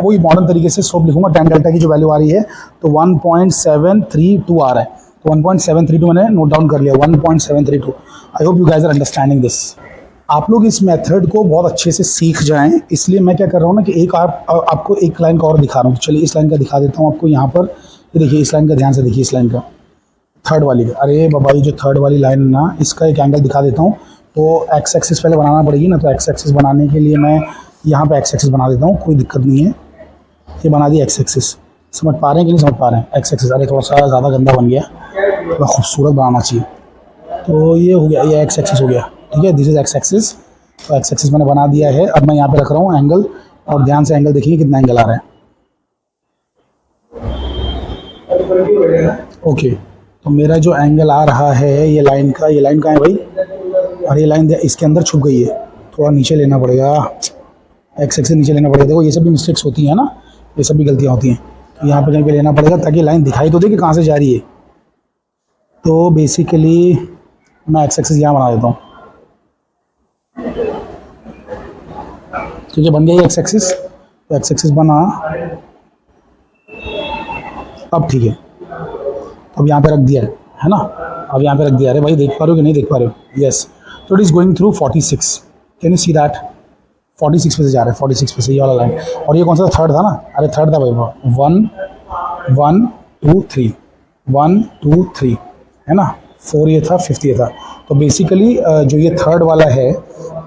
वही मॉडर्न तरीके से स्लोप लिखूंगा। tan डेल्टा की जो वैल्यू आ रही है तो 1.732 आ रहा है, तो 1.732 मैंने नोट डाउन कर लिया, 1.732। I hope you guys are understanding this. आप लोग इस मेथड को बहुत अच्छे से सीख जाएं, इसलिए मैं क्या कर रहा हूँ ना कि एक आपको एक लाइन का और दिखा रहा हूँ। चलिए इस लाइन का दिखा देता हूँ आपको यहाँ पर। ये देखिए इस लाइन का, ध्यान से देखिए इस लाइन का, थर्ड वाली का। अरे बाबा ये जो थर्ड वाली लाइन ना, इसका एक एंगल दिखा देता हूँ। तो एक्स एक्सिस पहले बनाना पड़ेगी ना, तो एक्स एक्सिस बनाने के लिए मैं यहाँ पे एक्स एक्सिस बना देता हूँ, कोई दिक्कत नहीं है। ये बना दिया एक्स एक्सिस, समझ पा रहे हैं कि नहीं समझ पा रहे हैं? एक्स एक्सिस, अरे थोड़ा सा ज़्यादा गंदा बन गया, थोड़ा खूबसूरत बनाना चाहिए। तो ये हो गया, ये एक्स एक्सिस हो गया, ठीक है, दिस इज एक्स एक्सिस। तो एक्स एक्सिस मैंने बना दिया है। अब मैं यहाँ पे रख रहा हूँ एंगल, और ध्यान से एंगल देखिए कितना एंगल आ रहा है। ओके, तो मेरा जो एंगल आ रहा है ये लाइन का, ये लाइन कहाँ है भाई? और ये लाइन इसके अंदर छुप गई है, थोड़ा नीचे लेना पड़ेगा, एक्स एक्सिस नीचे लेना पड़ेगा। देखो ये सब भी मिस्टेक्स होती हैं ना, ये सब भी गलतियाँ होती हैं। तो यहाँ पे कहीं पे लेना पड़ेगा ताकि लाइन दिखाई तो दे कि कहाँ से जा रही है। तो बेसिकली मैं एक्स एक्सिस यहाँ बना देता हूँ, ठीक है, बन गया ये एक्स एक्सिस। तो एक्स एक्सिस बना, अब ठीक है, अब यहाँ पे रख दिया है ना, अब यहाँ पे रख दिया। अरे भाई देख पा रहे हो कि नहीं देख पा रहे हो? यस, तो it is going through 46, can you see that? 46 पे से जा रहा है, 46 पे से ये वाला लाइन। और ये कौन सा थर्ड था ना? अरे थर्ड था भाई, 1 1 2 3 1 2 3 है ना, 4 ये था, 5 ये था। तो बेसिकली जो ये थर्ड वाला है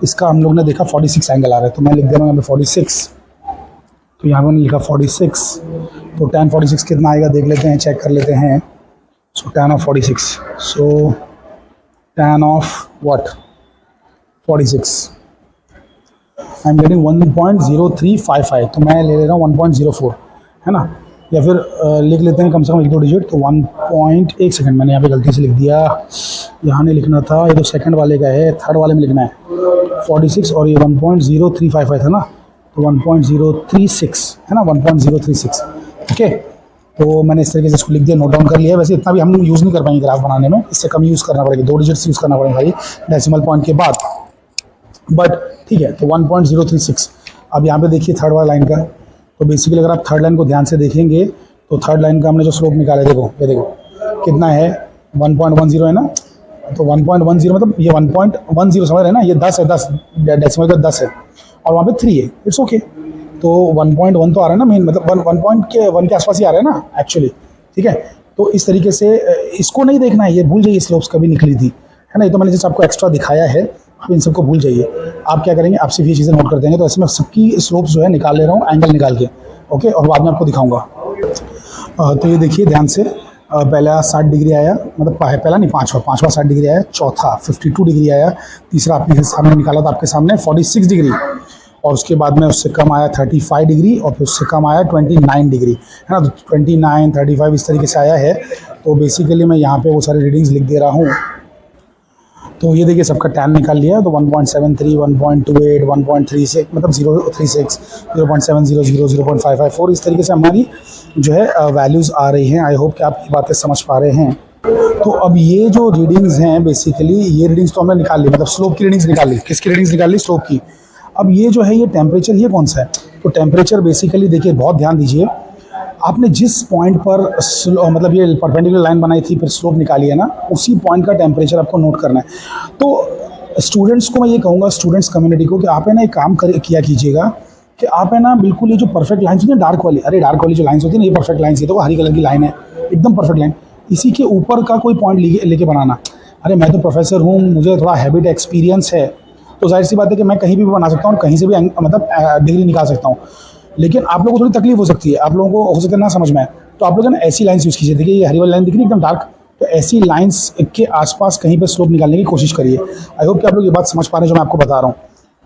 इसका हम लोग ने देखा 46 एंगल आ रहा है, तो मैं लिख दे रहा हूँ यहाँ पे 46। तो यहाँ पर मैंने लिखा 46। तो tan 46 कितना आएगा देख लेते हैं, चेक कर लेते हैं। सो tan of 46, so tan of what 46, I am getting 1.0355। तो मैं ले ले रहा हूँ 1.04, है ना, या फिर लिख लेते हैं कम से कम एक दो डिजिट। तो 1 सेकंड, मैंने यहाँ पे गलती से लिख दिया, यहाँ नहीं लिखना था, ये तो सेकंड वाले का है, थर्ड वाले में लिखना है 46, और ये 1.0355 था ना, तो 1.036 है ना, 1.036। ओके, तो मैंने इस तरीके से इसको लिख दिया, नोट डाउन कर लिया। वैसे इतना भी हम यूज़ नहीं कर पाएंगे ग्राफ बनाने में, इससे कम यूज़ करना पड़ेगा, 2 डिजिट्स यूज़ करना पड़ेगा भाई डेसिमल पॉइंट के बाद, बट ठीक है। तो 1.036। अब यहाँ पे देखिए थर्ड वाला लाइन का, तो बेसिकली अगर आप थर्ड लाइन को ध्यान से देखेंगे तो थर्ड लाइन का हमने जो स्लोप निकाला है, देखो ये देखो कितना है, 1.10 है ना। तो 1.10 मतलब ये 1.10 समझ रहे हैं ना, ये 10 है, 10 डेसिमल का 10 है, और वहाँ पे 3 है, इट्स ओके। तो 1.1 तो आ रहा है ना मेन, मतलब 1 के आसपास ही आ रहा है ना एक्चुअली, ठीक है। तो इस तरीके से इसको नहीं देखना है, ये भूल जाइए स्लोप्स कभी निकली थी, है ना। ये तो मैंने जैसे आपको एक्स्ट्रा दिखाया है, आप इन सबको भूल जाइए। आप क्या करेंगे, आप सिर्फ ये चीज़ें नोट कर देंगे। तो ऐसे मैं सबकी स्लोप्स जो है निकाल ले रहा हूँ, एंगल निकाल के, ओके, और बाद में आपको दिखाऊंगा। तो ये देखिए ध्यान से, पहला 60 डिग्री आया, मतलब पहला नहीं, पाँचवा 60 डिग्री आया, चौथा 52 डिग्री आया, तीसरा आपने सामने निकाला था आपके सामने 46 डिग्री, और उसके बाद में उससे कम आया 35 डिग्री, और फिर उससे कम आया 29 डिग्री, है ना। तो 29, 35 इस तरीके से आया है। तो बेसिकली मैं यहाँ पे वो सारे रीडिंग्स लिख दे रहा हूँ। तो ये देखिए सबका टैन निकाल लिया। तो 1.73, 1.28, 1.36, मतलब 0.36, 0.700, 0.554, इस तरीके से हमारी जो है वैल्यूज़ आ रही हैं। आई होप कि आप ये बातें समझ पा रहे हैं। तो अब ये जो रीडिंग्स हैं, बेसिकली ये रीडिंग्स तो हमने निकाल ली, मतलब स्लोप की रीडिंग्स निकाल ली। किसकी रीडिंग्स निकाल ली? स्लोप की। अब ये जो है ये टेम्परेचर, ये कौन सा है? तो टेम्परेचर बेसिकली देखिए, बहुत ध्यान दीजिए, आपने जिस पॉइंट पर मतलब ये परपेंडिकुलर लाइन बनाई थी, फिर स्लोप निकाली है ना, उसी पॉइंट का टेम्परेचर आपको नोट करना है। तो स्टूडेंट्स को मैं ये कहूँगा, स्टूडेंट्स कम्युनिटी को, कि आप है ना एक काम किया कीजिएगा कि आप है ना बिल्कुल ये जो परफेक्ट लाइन्स होती है डार्क वाली, अरे डार्क वाली जो लाइन्स होती है ना, ये परफेक्ट लाइन्स, ये तो हरी कलर की लाइन है, एकदम परफेक्ट लाइन, इसी के ऊपर का कोई पॉइंट लेके बनाना। अरे मैं तो प्रोफेसर हूँ, मुझे थोड़ा हैबिट एक्सपीरियंस है, तो जाहिर सी बात है कि मैं कहीं भी बना सकता हूँ, कहीं से भी मतलब डिग्री निकाल सकता हूँ। लेकिन आप लोगों को थोड़ी तकलीफ हो सकती है, आप लोगों को हो सकता है ना समझ में आए, तो आप लोग ना ऐसी लाइन्स यूज़ कीजिए। देखिए ये हरी वाली लाइन दिख रही है एकदम डार्क, तो ऐसी लाइन्स के आसपास कहीं पे स्लोप निकालने की कोशिश करिए। आई होप कि आप लोग ये बात समझ पा रहे हैं जो मैं आपको बता रहा हूँ।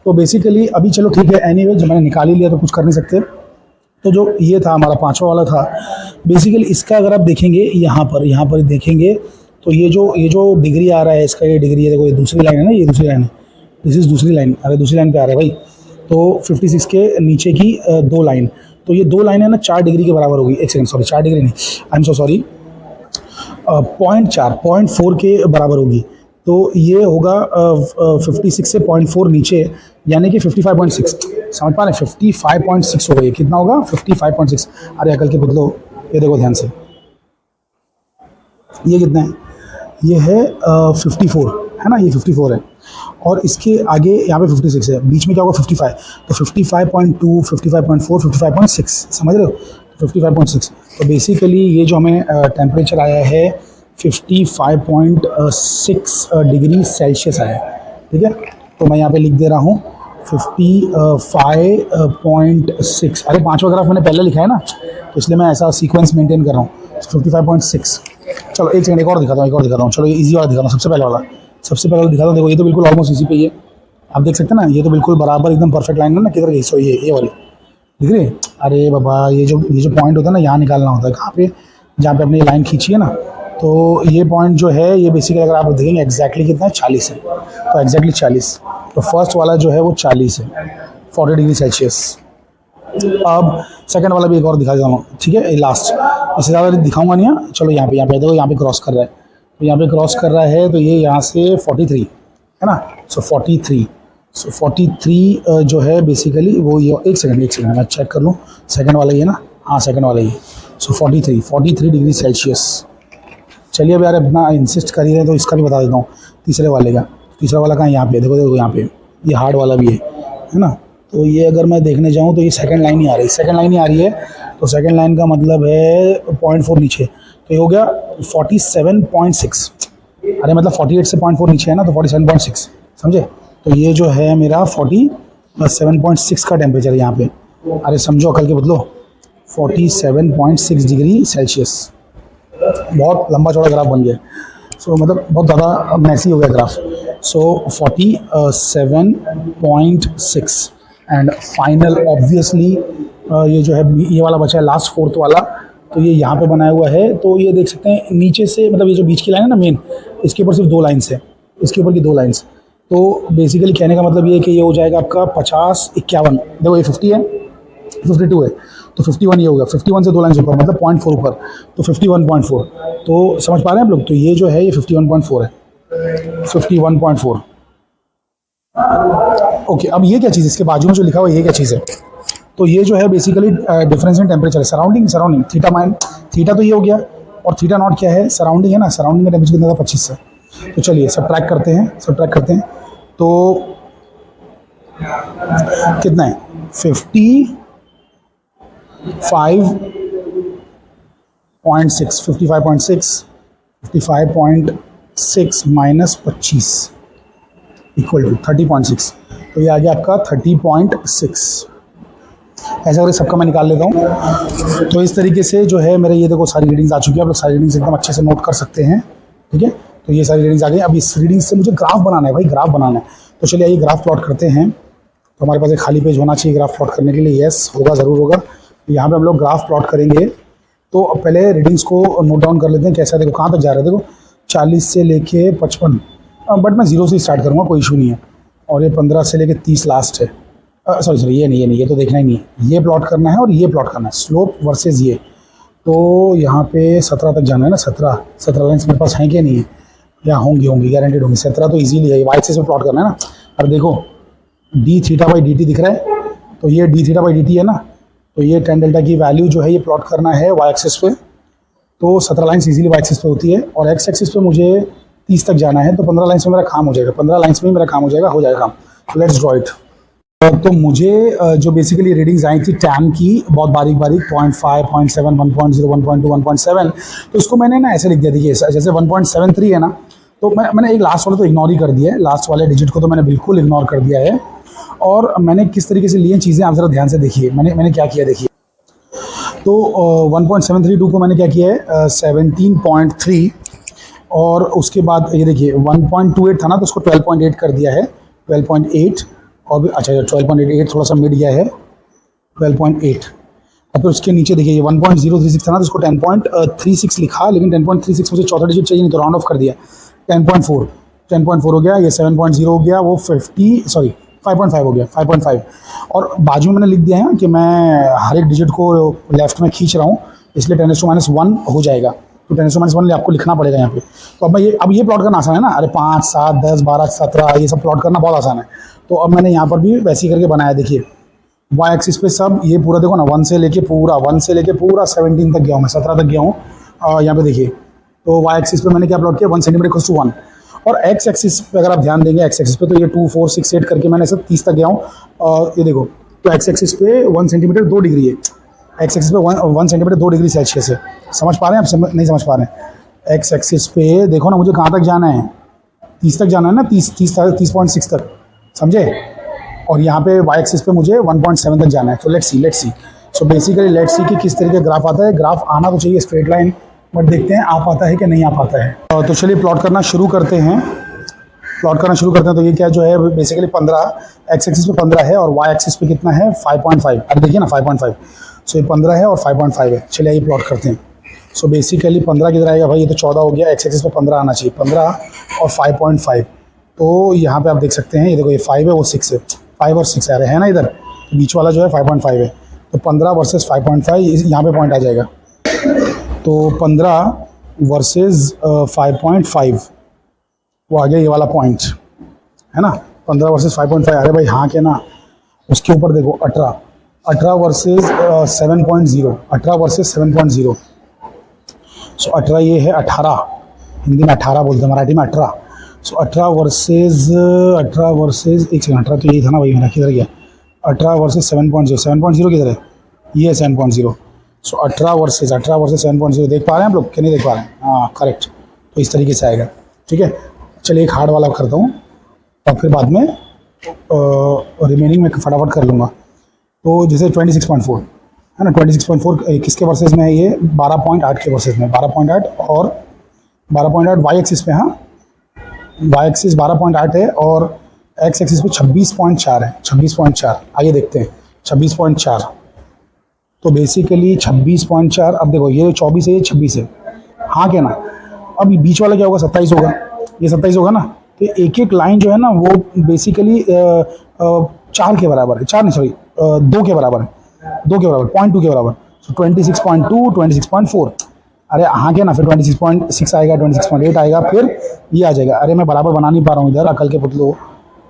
तो बेसिकली अभी चलो ठीक है, एनीवे जब मैंने निकाल ही लिया तो कुछ कर नहीं सकते। तो जो ये था हमारा पाँचवा वाला था, बेसिकली इसका अगर आप देखेंगे यहाँ पर देखेंगे, तो ये जो डिग्री आ रहा है इसका, ये डिग्री है, देखो ये दूसरी लाइन है ना, ये दूसरी लाइन है, दिस इज़ दूसरी लाइन, अरे दूसरी लाइन पे आ रहा है भाई। तो 56 के नीचे की 2 लाइन, तो ये 2 लाइन है ना 4 डिग्री के बराबर होगी। एक सेकंड, सॉरी 4 डिग्री नहीं, आई एम सो सॉरी, 0.4 के बराबर होगी। तो ये होगा 56 से 0.4 नीचे, यानी कि 55.6, समझ पा रहे हैं? 55.6 हो गई, कितना होगा? 55.6। अरे अकल के बदलो, ये देखो ध्यान से, ये कितना है? ये है 54, है ना, ये 54 है, और इसके आगे यहाँ पे 56 है, बीच में क्या होगा? 55, तो 55.2, 55.4, 55.6, समझ रहे हो? 55.6। तो बेसिकली ये जो हमें टेम्परेचर आया है 55.6 डिग्री सेल्सियस आया है, ठीक है। तो मैं यहाँ पे लिख दे रहा हूँ 55.6। अरे 5वां ग्राफ मैंने पहले लिखा है ना, तो इसलिए मैं ऐसा सीक्वेंस मेंटेन कर रहा हूँ। 55.6। चलो एक सेकंड, एक और दिखाता हूँ, चलो ये इजी वाला दिखाता हूँ, सबसे पहले वाला दिखाता हूँ। देखो ये तो बिल्कुल ऑलमोस्ट इसी पे ही है, आप देख सकते हैं ना, ये तो बिल्कुल बराबर एकदम परफेक्ट लाइन है ना। किधर गई? सो ये वाली दिख रही है? अरे बाबा, ये जो पॉइंट होता है ना, यहाँ निकालना होता है, कहाँ पे? जहाँ पे अपनी लाइन खींची है ना, तो ये पॉइंट जो है ये बेसिकली अगर आप देखेंगे एग्जैक्टली कितना है, 40 है। तो एग्जैक्टली 40, तो फर्स्ट वाला जो है वो 40 है, 40 डिग्री सेल्सियस। अब सेकंड वाला भी एक और दिखा देता हूँ, ठीक है, लास्ट, इससे ज़्यादा दिखाऊंगा नहीं है। चलो यहाँ पे देखो, यहाँ पे क्रॉस कर रहा है, तो यहाँ पे क्रॉस कर रहा है, तो ये यहाँ से 43 है ना। सो 43 जो है बेसिकली वो ये, एक सेकंड मैं चेक कर लूँ, सेकंड वाला ही है ना, हाँ सेकंड वाला ही है। सो 43 डिग्री सेल्सियस। चलिए अब यार अपना इंसिस्ट कर ही रहे हैं, तो इसका भी बता देता हूँ, तीसरे वाले का। तीसरा वाला कहाँ? यहाँ पे देखो यहाँ पे, ये हार्ड वाला भी है ना। तो ये अगर मैं देखने जाऊँ तो ये सेकंड लाइन ही आ रही है, तो सेकंड लाइन का मतलब है 0.4 नीचे, तो ये हो गया 47.6। अरे मतलब 48 से 0.4 नीचे है ना, तो 47.6, समझे? तो ये जो है मेरा 47.6 का टेम्परेचर है यहाँ पे। अरे समझो अकल के बदलो, 47.6 डिग्री सेल्सियस। बहुत लंबा चौड़ा ग्राफ बन गया, सो मतलब बहुत ज़्यादा मैसी हो गया graph. So 47.6 and final obviously ये जो है ये वाला बचा है लास्ट, फोर्थ वाला, तो ये यहाँ पे बनाया हुआ है। तो ये देख सकते हैं नीचे से, मतलब ये जो बीच की लाइन है ना मेन, इसके ऊपर सिर्फ 2 लाइन्स है, इसके ऊपर की 2 लाइन्स, तो बेसिकली कहने का मतलब ये है कि ये हो जाएगा आपका 50-51, देखो ये 50 है, 52 है, तो 51 ये होगा, 51 से 2 लाइन ऊपर मतलब 0.4 ऊपर, तो 51.4। तो समझ पा रहे हैं आप लोग, तो ये जो है ये 51.4 है, 51.4। ओके, अब ये क्या चीज़, इसके बाजू में जो लिखा हुआ है ये क्या चीज़ है, तो ये जो है बेसिकली डिफरेंस इन टेम्परेचर है, सराउंडिंग थीटा तो ये हो गया, और थीटा नॉट क्या है, सराउंडिंग है ना, सराउंडिंग का टेम्परेचर कितना था 25 है। तो चलिए सब्ट्रैक्ट करते हैं, तो कितना है 55.6 55.6 माइनस 25 इक्वल टू 30.6, तो ये आ गया आपका 30.6। ऐसा करके सबका मैं निकाल लेता हूँ। तो इस तरीके से जो है मेरे ये देखो सारी रीडिंग्स आ चुकी है, आप लोग सारी रीडिंग्स एकदम अच्छे से नोट कर सकते हैं, ठीक है। तो ये सारी रीडिंग्स आ गई। अब इस रीडिंग्स से मुझे ग्राफ बनाना है भाई, ग्राफ बनाना है। तो चलिए आइए ग्राफ प्लॉट करते हैं। तो हमारे पास एक खाली पेज होना चाहिए ग्राफ प्लॉट करने के लिए, यस होगा, ज़रूर होगा। तो यहाँ पर हम लोग ग्राफ प्लॉट करेंगे। तो अब पहले रीडिंग्स को नोट डाउन कर लेते हैं, कैसा देखो कहाँ तक जा रहा है, देखो 40 से लेके 55, बट मैं 0 से स्टार्ट करूँगा, कोई इशू नहीं है। और ये 15 से लेके 30 लास्ट है, सॉरी ये नहीं, ये तो देखना ही नहीं है, ये प्लॉट करना है और ये प्लॉट करना है, स्लोप वर्सेस ये। तो यहाँ पे 17 तक जाना है ना, 17 लाइन्स मेरे पास हैं कि नहीं है, या होंगी गारंटेड होंगी। 17 तो इजीली है, वाई एक्सिस में प्लॉट करना है ना। अब देखो D theta by d T दिख रहा है, तो ये D theta by d T है ना, तो ये tan डेल्टा की वैल्यू जो है ये प्लॉट करना है वाई एक्सिस पे। तो 17 लाइन्स इजीली वाई एक्सिस पे होती है, और एक्स एक्सिस पे मुझे 30 तक जाना है, तो 15 लाइन्स में मेरा काम हो जाएगा, 15 लाइन्स में ही मेरा काम हो जाएगा काम। तो लेट्स ड्रॉ इट। तो मुझे जो बेसिकली रीडिंग्स आई थी टैन की, बहुत बारीक 0.5, 0.7, 1.0, 1.2, 1.7, तो इसको मैंने ना ऐसे लिख दिया, देखिए जैसे 1.73 है ना, तो मैंने एक लास्ट वाला तो इग्नोर ही कर दिया है, लास्ट वाले डिजिट को तो मैंने बिल्कुल इग्नोर कर दिया है। और मैंने किस तरीके से लिए चीज़ें आप ज़रा ध्यान से देखिए, मैंने क्या किया देखिए। तो 1.732 को मैंने क्या किया है 17.3, और उसके बाद ये देखिए 1.28 था ना, तो उसको 12.8 कर दिया है, 12.8, और भी अच्छा 12.88 थोड़ा सा मिड गया है 12.8। और फिर उसके नीचे देखिए ये 1.036 था ना, तो उसको 10.36 लिखा, लेकिन 10.36 मुझे चौथा डिजिट चाहिए नहीं, तो राउंड ऑफ कर दिया 10.4 हो गया, ये 7.0 हो गया, वो 5.5 हो गया, 5.5। और बाजू में मैंने लिख दिया है कि मैं हर एक डिजिट को लेफ्ट में खींच रहा हूँ, इसलिए 10⁻1 हो जाएगा, तो 10⁻1 आपको लिखना पड़ेगा यहाँ पे। तो अब ये प्लॉट करना आसान है ना, अरे 5, 7, 10, 12, 17 ये सब प्लॉट करना बहुत आसान है। तो अब मैंने यहाँ पर भी वैसे ही करके बनाया, देखिए वाई एक्सिस पे सब ये पूरा देखो ना, 1 से लेके पूरा 17 तक गया हूँ मैं, 17 तक गया हूँ यहाँ पे देखिए। तो वाई एक्सिस पे मैंने क्या प्लॉट किया, 1 सेंटीमीटर इक्वल्स टू 1। और एक्स एक्सिस पे अगर आप ध्यान देंगे, एक्स एक्सिस पे तो ये 2, 4, 6, 8 करके मैंने सब 30 तक गया हूँ। और ये देखो, तो एक्स एक्सिस पे 1 सेंटीमीटर 2 डिग्री है, एक्स एक्सिस पे 1 सेंटीमीटर 2 डिग्री सेल्सियस है। समझ पा रहे हैं आप, नहीं समझ पा रहे हैं? एक्स एक्सिस पे देखो ना, मुझे कहाँ तक जाना है, 30 तक जाना है ना, 30.6 तक, समझे। और यहाँ पे वाई एक्सिस पे मुझे 1.7 तक जाना है। तो let's see so basically let's see कि किस तरीके का ग्राफ आता है। ग्राफ आना तो चाहिए स्ट्रेट लाइन, बट देखते हैं आ पाता है कि नहीं आ पाता है। तो चलिए प्लॉट करना शुरू करते हैं। तो ये क्या जो है बेसिकली 15 एक्स एक्सिस पे 15 है, और वाई एक्सिस पे कितना है 5.5। अरे देखिए ना 5.5, सो ये 15 है और 5.5 है। चलिए ये प्लॉट करते हैं। सो बेसिकली 15 किधर आएगा भाई, ये तो 14 हो गया, एक्स एक्सिस पे 15 आना चाहिए, 15 और 5.5। तो यहाँ पे आप देख सकते हैं, ये देखो ये 5 है, वो 6 है, 5 और 6 आ रहे हैं ना इधर, तो बीच वाला जो है 5.5 है। तो 15 वर्सेस 5.5 यहाँ पे पॉइंट आ जाएगा। तो 15 वर्सेस 5.5 वो आ गया, ये वाला पॉइंट है ना, 15 वर्सेस 5.5। अरे भाई हाँ के ना, उसके ऊपर देखो 18 वर्सेस 7.0, 18 वर्सेस 7.0। सो 18 ये है 18, हिंदी में 18 बोलते हैं, मराठी में 18। सो 18 वर्सेस एक सेकंड, 18 तो यही था ना भाई, मेरा किधर गया, 18 वर्सेस 7.0, 7.0 किधर है, ये है 7.0। सो 18 वर्सेस 7.0 देख पा रहे हैं आप लोग कि नहीं देख पा रहे हैं? हाँ करेक्ट, तो इस तरीके से आएगा, ठीक है। चलिए एक हार्ड वाला करता हूँ, और फिर बाद में रिमेनिंग में फटाफट कर लूँगा। तो जैसे 26.4 है ना, 26.4 किसके वर्सेस में है, ये 12.8 के वर्सेस में, 12.8 और 12.8 वाई एक्सिस पे, हाँ वाई एक्सिस 12.8 है, और एक्स एक्सिस पे 26.4 है, 26.4। आइए देखते हैं 26.4। तो बेसिकली 26.4, अब देखो ये 24 है, ये 26 है, हाँ क्या ना। अब बीच वाला क्या होगा, 27 होगा, ये 27 होगा ना, तो एक एक लाइन जो है ना वो बेसिकली 4 के बराबर है, 4 नहीं सॉरी 2 के बराबर है, 2 के बराबर 0.2 के बराबर। सो 26.2 26.4, अरे हाँ क्या ना, फिर 26.6 आएगा, 26.8 आएगा, फिर ये आ जाएगा। अरे मैं बराबर बना नहीं पा रहा हूँ इधर, अकल के पुतलो,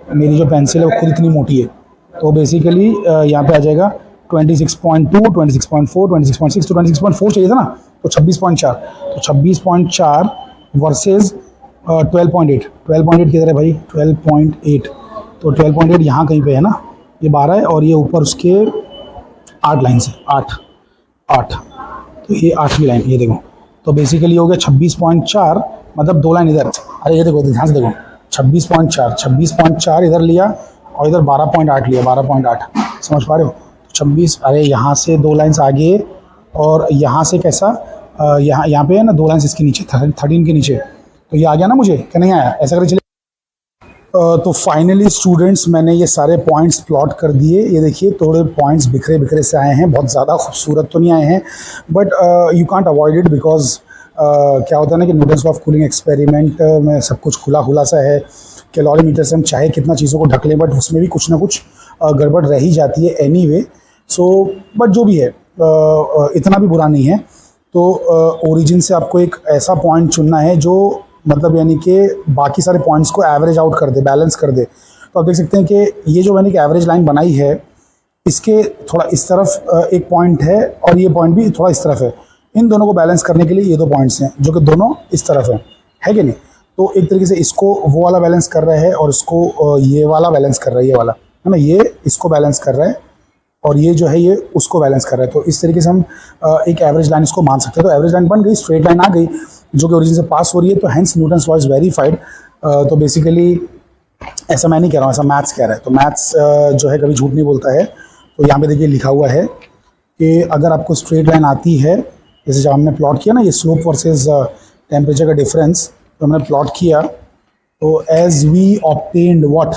मेरी जो पेंसिल है वो खुद इतनी मोटी है। तो बेसिकली यहाँ पे आ जाएगा 26.2 26.4 26.6, तो 26.4 चाहिए था ना, तो 26.4, तो 26.4 वर्सेज 12.8, 12.8 किधर है भाई, 12.8, तो 12.8 यहाँ कहीं पे है ना, ये 12 है और ये ऊपर उसके 8 लाइन से, 8, तो ये 8वीं लाइन, ये देखो। तो बेसिकली हो गया 26.4, मतलब 2 लाइन इधर, अरे ये देखो ध्यान से देखो, 26.4 इधर लिया और इधर 12.8 लिया, 12.8, समझ पा रहे हो। 26, अरे यहाँ से 2 लाइन्स आगे और यहाँ से कैसा, यहाँ पे है ना 2 लाइन्स इसके नीचे, 13 के नीचे, तो ये आ गया ना मुझे, क्या नहीं आया, ऐसा करके चले। तो फाइनली स्टूडेंट्स मैंने ये सारे पॉइंट्स प्लॉट कर दिए। ये देखिए थोड़े पॉइंट्स बिखरे बिखरे से आए हैं, बहुत ज़्यादा खूबसूरत तो नहीं आए हैं, but you can't avoid it because क्या होता है ना कि Newton's law of cooling experiment में सब कुछ खुला खुला सा है। कैलोरीमीटर से हम चाहे कितना चीज़ों को ढक लें, बट उसमें भी कुछ ना कुछ गड़बड़ रह ही जाती है एनीवे। सो बट जो भी है इतना भी बुरा नहीं है। तो ओरिजिन से आपको एक ऐसा पॉइंट चुनना है जो मतलब यानी कि बाकी सारे पॉइंट्स को एवरेज आउट कर दे, बैलेंस कर दे। तो आप देख सकते हैं कि ये जो मैंने एवरेज लाइन बनाई है, इसके थोड़ा इस तरफ एक पॉइंट है और ये पॉइंट भी थोड़ा इस तरफ है। इन दोनों को बैलेंस करने के लिए ये 2 पॉइंट्स हैं जो कि दोनों इस तरफ है कि नहीं। तो एक तरीके से इसको वो वाला बैलेंस कर रहा है और इसको ये वाला बैलेंस कर रहा है, ये वाला है ना, ये इसको बैलेंस कर रहा है और ये जो है ये उसको बैलेंस कर रहा है। तो इस तरीके से हम एक एवरेज लाइन इसको मान सकते हैं। तो एवरेज लाइन बन गई, स्ट्रेट लाइन आ गई जो कि ओरिजिन से पास हो रही है, तो hence Newton's law is verified. तो बेसिकली ऐसा मैं नहीं कह रहा हूँ, ऐसा मैथ्स कह रहा है। तो मैथ्स जो है कभी झूठ नहीं बोलता है। तो यहाँ पे देखिए लिखा हुआ है कि अगर आपको स्ट्रेट लाइन आती है, जैसे जब हमने प्लॉट किया ना ये स्लोप वर्सेस टेम्परेचर का डिफरेंस, तो हमने प्लॉट किया, तो एज वी ऑब्टेन्ड व्हाट,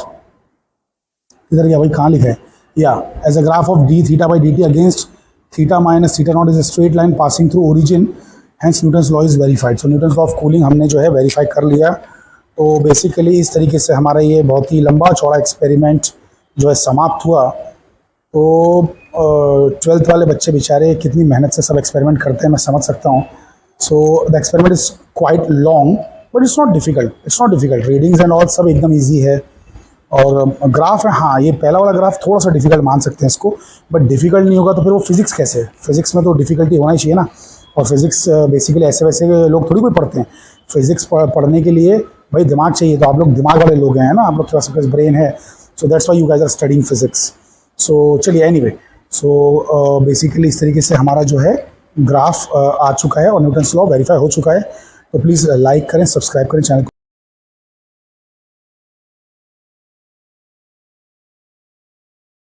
इधर क्या भाई कहाँ लिखा है, या as a graph of d theta by d t against theta minus theta not is a straight line passing through origin, hence Newton's law is verified. So Newton's law of cooling हमने जो है verify कर लिया। तो basically इस तरीके से हमारा ये बहुत ही लंबा चौड़ा एक्सपेरिमेंट जो है समाप्त हुआ। तो 12th वाले बच्चे बेचारे कितनी मेहनत से सब एक्सपेरिमेंट करते हैं, मैं समझ सकता हूँ। So the experiment is quite long but it's not difficult, readings and all सब एकदम ईजी है। और ग्राफ है, हाँ ये पहला वाला ग्राफ थोड़ा सा डिफिकल्ट मान सकते हैं इसको, बट डिफिकल्ट नहीं होगा तो फिर वो फिजिक्स कैसे है, फिजिक्स में तो डिफिकल्टी होना ही चाहिए ना। और फिजिक्स बेसिकली ऐसे वैसे लोग थोड़ी कोई पढ़ते हैं, फिजिक्स पढ़ने के लिए भाई दिमाग चाहिए। तो आप लोग दिमाग वाले लोग हैं ना, आप लोग के पास ब्रेन है, so that's why you guys are studying physics. So चलिए एनीवे, सो बेसिकली इस तरीके से हमारा जो है ग्राफ आ चुका है और न्यूटन्स लॉ वेरीफाई हो चुका है। तो प्लीज़ लाइक करें, सब्सक्राइब करें चैनल को।